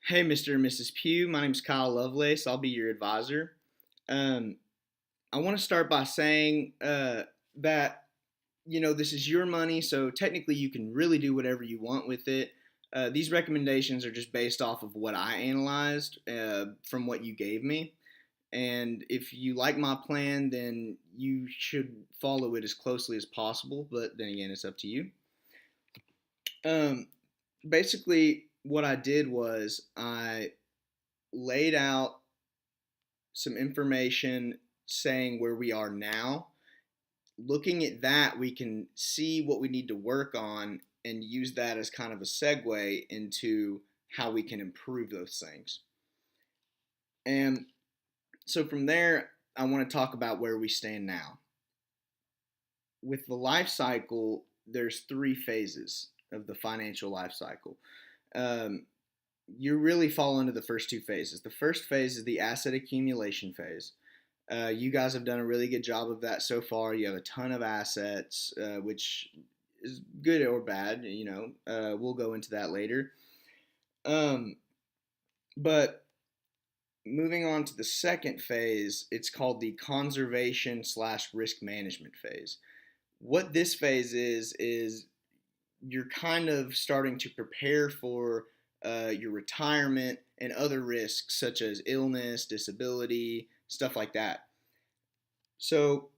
Hey, Mr. and Mrs. Pugh. My name's Kyle Lovelace. I'll be your advisor. Um, I want to start by saying that this is your money, so technically you can really do whatever you want with it. These recommendations are just based off of what I analyzed from what you gave me. And if you like my plan, then you should follow it as closely as possible. But then again, it's up to you. Um, Basically, what I did was I laid out some information saying where we are now. Looking at that, we can see what we need to work on and use that as kind of a segue into how we can improve those things. And so from there, I want to talk about where we stand now. With the life cycle, there's three phases of the financial life cycle. Um, you really fall into the first two phases. The first phase is the asset accumulation phase. You guys have done a really good job of that so far. You have a ton of assets, which is good or bad. We'll go into that later. Um, but moving on to the second phase, it's called the conservation slash risk management phase. What this phase is you're kind of starting to prepare for your retirement and other risks such as illness, disability, stuff like that. So,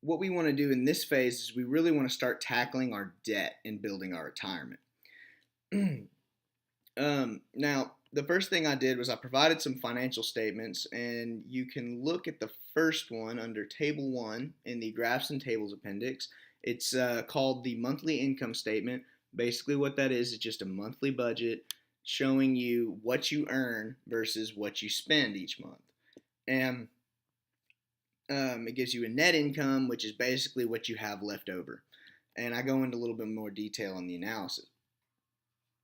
what we want to do in this phase is we really want to start tackling our debt and building our retirement. Now, the first thing I did was I provided some financial statements, and you can look at the first one under Table 1 in the Graphs and Tables appendix. It's called the monthly income statement. Basically, what that is just a monthly budget showing you what you earn versus what you spend each month. And it gives you a net income, which is basically what you have left over. And I go into a little bit more detail in the analysis.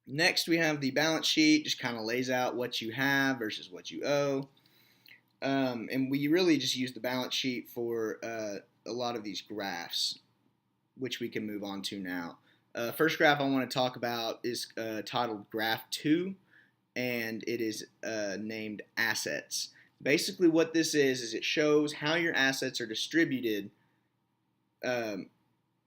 Next, we have the balance sheet, just kind of lays out what you have versus what you owe. And we really just use the balance sheet for a lot of these graphs, which we can move on to now. First graph I want to talk about is titled Graph 2, and it is named Assets. Basically, what this is it shows how your assets are distributed,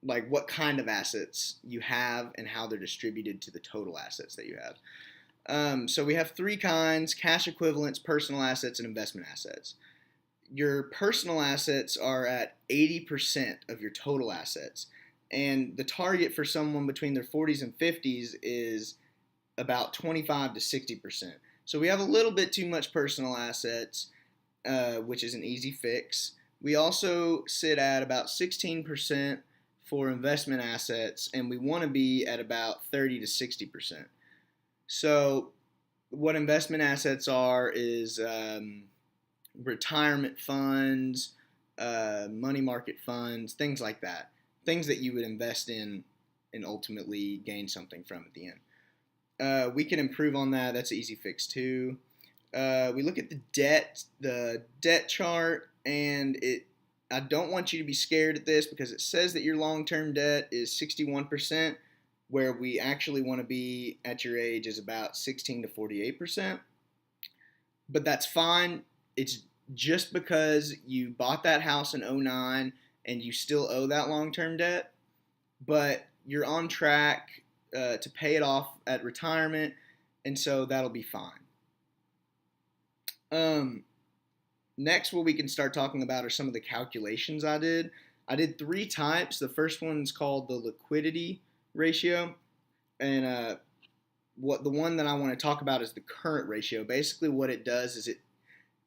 like what kind of assets you have and how they're distributed to the total assets that you have. So we have three kinds: cash equivalents, personal assets, and investment assets. Your personal assets are at 80% of your total assets. And the target for someone between their 40s and 50s is about 25 to 60%. So we have a little bit too much personal assets, which is an easy fix. We also sit at about 16% for investment assets, and we want to be at about 30 to 60%. So what investment assets are is retirement funds, money market funds, things like that. Things that you would invest in and ultimately gain something from at the end. We can improve on that. That's an easy fix too. We look at the debt chart, and I don't want you to be scared at this because it says that your long-term debt is 61%, where we actually want to be at your age is about 16 to 48%. But that's fine. It's just because you bought that house in '09 and you still owe that long-term debt, but you're on track to pay it off at retirement, and so that'll be fine. Next, what we can start talking about are some of the calculations I did. I did three types. The first one's called the liquidity ratio, and the one that I want to talk about is the current ratio. Basically, what it does is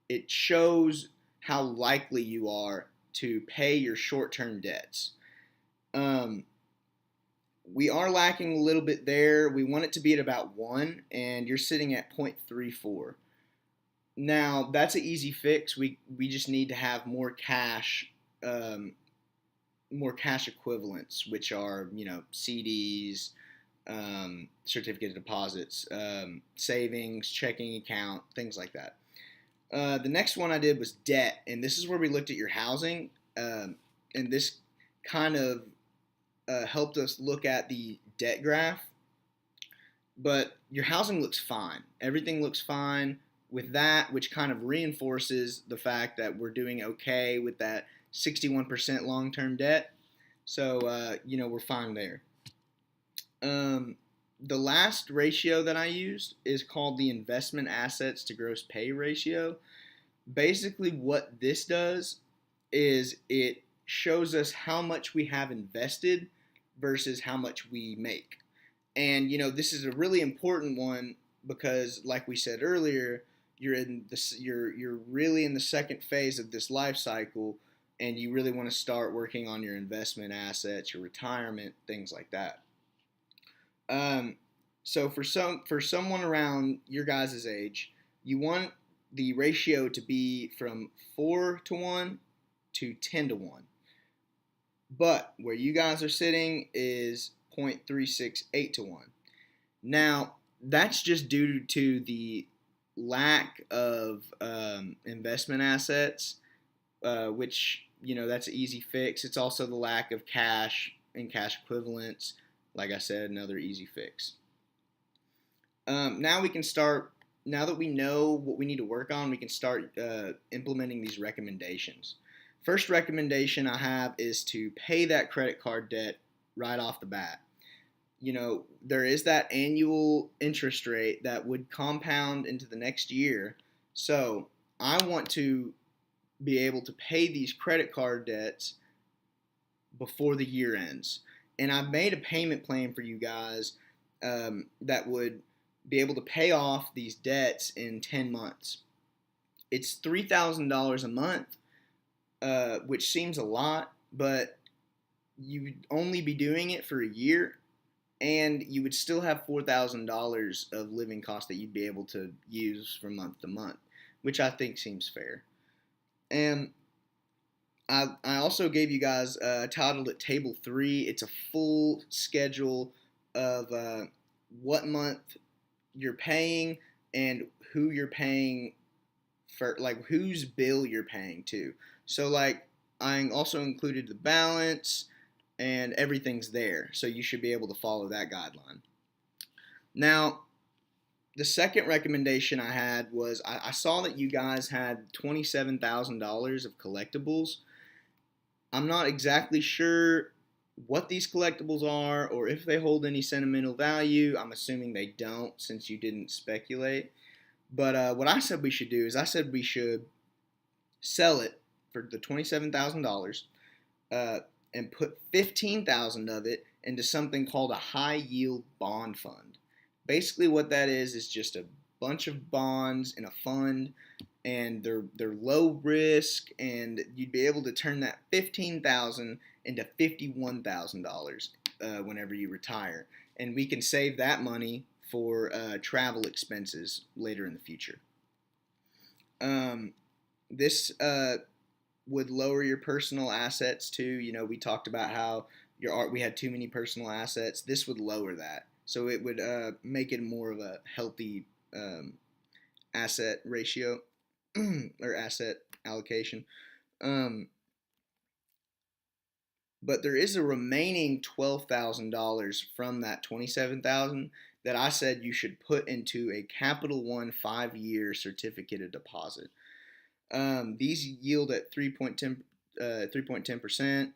it shows how likely you are to pay your short-term debts. We are lacking a little bit there. We want it to be at about 1, and you're sitting at 0.34. Now, that's an easy fix. We just need to have more cash equivalents, which are, CDs, certificate of deposits, savings, checking account, things like that. The next one I did was debt, and this is where we looked at your housing, and this kind of helped us look at the debt graph. but your housing looks fine. Everything looks fine with that, which kind of reinforces the fact that we're doing okay with that 61% long term debt. So, we're fine there. Um, the last ratio that I used is called the investment assets to gross pay ratio. Basically, what this does is it shows us how much we have invested versus how much we make. And this is a really important one because, like we said earlier, you're really in the second phase of this life cycle, and you really want to start working on your investment assets, your retirement, things like that. Um, so for someone around your guys' age, you want the ratio to be from 4-1 to 10-1. But where you guys are sitting is 0.368-1. Now, that's just due to the lack of investment assets, which, that's an easy fix. It's also the lack of cash and cash equivalents. Like I said, another easy fix. Now we can start, now that we know what we need to work on, we can start implementing these recommendations. First recommendation I have is to pay that credit card debt right off the bat. There is that annual interest rate that would compound into the next year. So I want to be able to pay these credit card debts before the year ends. And I've made a payment plan for you guys that would be able to pay off these debts in 10 months. It's $3,000 a month, which seems a lot, but you'd only be doing it for a year, and you would still have $4,000 of living costs that you'd be able to use from month to month, which I think seems fair. And I also gave you guys titled it Table 3. It's a full schedule of what month you're paying and who you're paying for, like whose bill you're paying to. So like I also included the balance and everything's there. So you should be able to follow that guideline. Now, the second recommendation I had was I saw that you guys had $27,000 of collectibles. I'm not exactly sure what these collectibles are or if they hold any sentimental value. I'm assuming they don't since you didn't speculate. But what I said we should do is I said we should sell it for the $27,000 and put 15,000 of it into something called a high yield bond fund. Basically, what that is just a bunch of bonds in a fund, and they're low risk, and you'd be able to turn that 15,000 into $51,000 whenever you retire, and we can save that money for travel expenses later in the future. This would lower your personal assets too. We talked about how we had too many personal assets. This would lower that, so it would make it more of a healthy asset ratio or asset allocation. But there is a remaining $12,000 from that 27,000 that I said you should put into a Capital One 5-year certificate of deposit. These yield at 3.10%.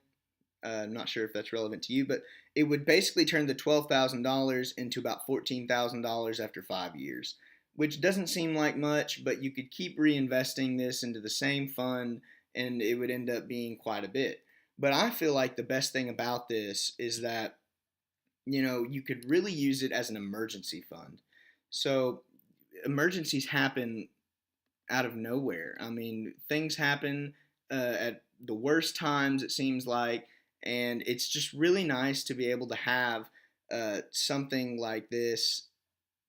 I'm not sure if that's relevant to you, but it would basically turn the $12,000 into about $14,000 after 5 years, which doesn't seem like much, but you could keep reinvesting this into the same fund, and it would end up being quite a bit. But I feel like the best thing about this is that, you could really use it as an emergency fund. So emergencies happen out of nowhere. I mean, things happen at the worst times, it seems like, and it's just really nice to be able to have something like this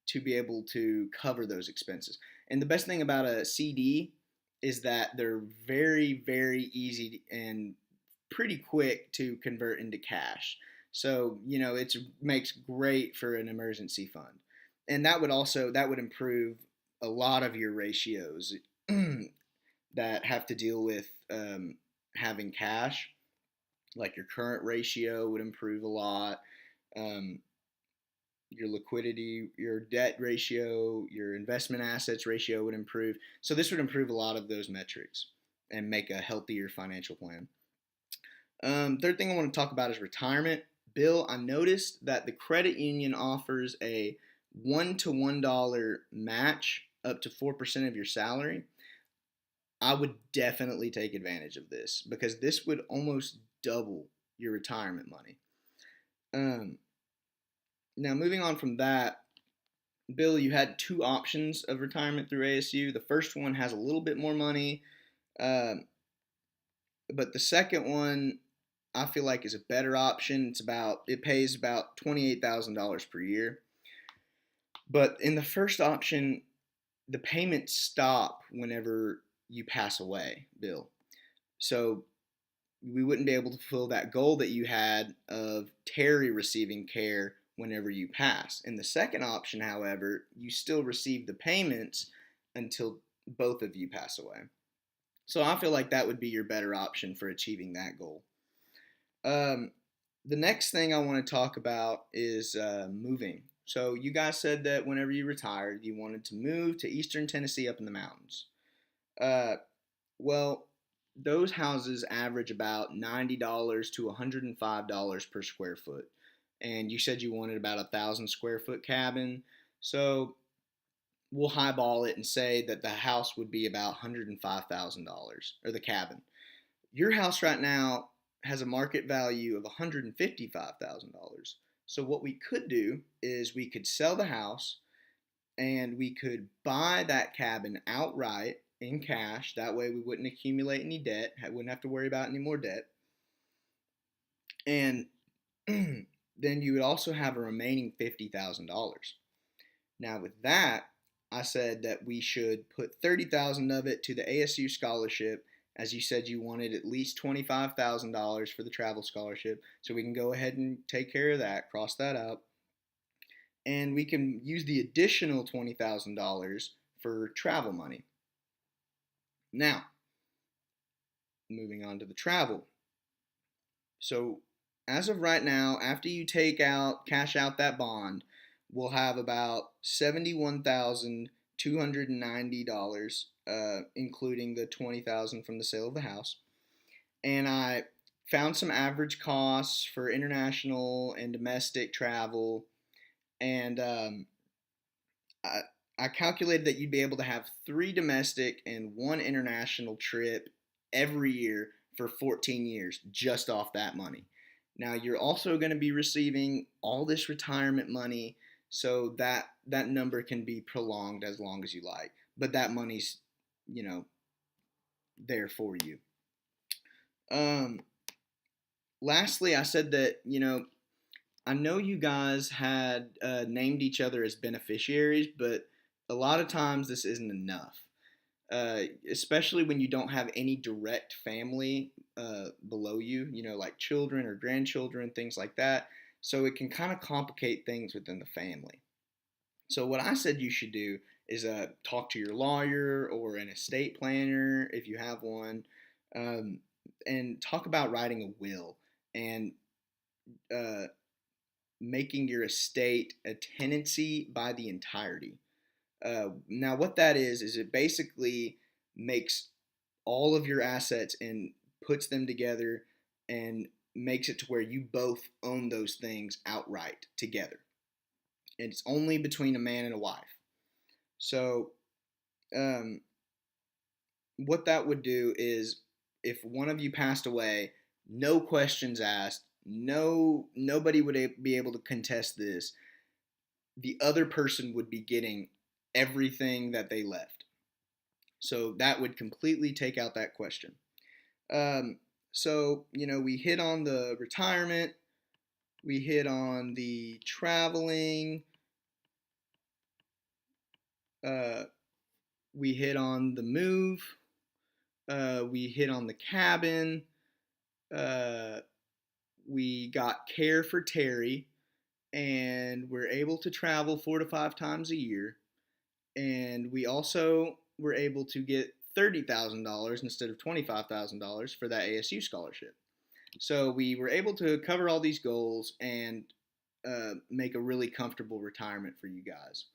to be able to cover those expenses. And the best thing about a CD is that they're very, very easy and pretty quick to convert into cash. So, it makes great for an emergency fund. And that would improve a lot of your ratios that have to deal with having cash. Like your current ratio would improve a lot. your liquidity, your debt ratio, your investment assets ratio would improve. So this would improve a lot of those metrics and make a healthier financial plan. Third thing I want to talk about is retirement. Bill, I noticed that the credit union offers a $1 match up to 4% of your salary. I would definitely take advantage of this because this would almost double your retirement money. Um, Now, moving on from that, Bill, you had two options of retirement through ASU. The first one has a little bit more money, um, but the second one I feel like is a better option. It pays about $28,000 per year. But in the first option, the payments stop whenever you pass away, Bill. So we wouldn't be able to fulfill that goal that you had of Terri receiving care whenever you pass. In the second option, however, you still receive the payments until both of you pass away. So I feel like that would be your better option for achieving that goal. Um, the next thing I want to talk about is moving. So you guys said that whenever you retired, you wanted to move to Eastern Tennessee up in the mountains. Uh, well, those houses average about $90 to $105 per square foot. And you said you wanted about 1,000 square foot cabin. So we'll highball it and say that the house would be about $105,000, or the cabin. Your house right now has a market value of $155,000. So what we could do is we could sell the house and we could buy that cabin outright in cash. That way we wouldn't accumulate any debt, wouldn't have to worry about any more debt. And then you would also have a remaining $50,000. Now with that, I said that we should put $30,000 of it to the ASU scholarship. As you said, you wanted at least $25,000 for the travel scholarship, so we can go ahead and take care of that, cross that out. And we can use the additional $20,000 for travel money. Now, moving on to the travel. So, as of right now, after you cash out that bond, we'll have about $71,290, including the $20,000 from the sale of the house. And I found some average costs for international and domestic travel, and I calculated that you'd be able to have 3 domestic and 1 international trip every year for 14 years just off that money. Now you're also going to be receiving all this retirement money, so that number can be prolonged as long as you like. But that money's, there for you. Lastly, I said that, I know you guys had named each other as beneficiaries, but a lot of times this isn't enough, especially when you don't have any direct family below you, like children or grandchildren, things like that. So it can kind of complicate things within the family. So what I said you should do is talk to your lawyer or an estate planner if you have one, and talk about writing a will and making your estate a tenancy by the entirety. Now, what that is it basically makes all of your assets and puts them together and makes it to where you both own those things outright together. And it's only between a man and a wife. So, what that would do is if one of you passed away, no questions asked, nobody would be able to contest this. The other person would be getting everything that they left. So that would completely take out that question. So, we hit on the retirement, we hit on the traveling, we hit on the move, we hit on the cabin, we got care for Terri, and we're able to travel 4 to 5 times a year. And we also were able to get $30,000 instead of $25,000 for that ASU scholarship. So we were able to cover all these goals, and make a really comfortable retirement for you guys.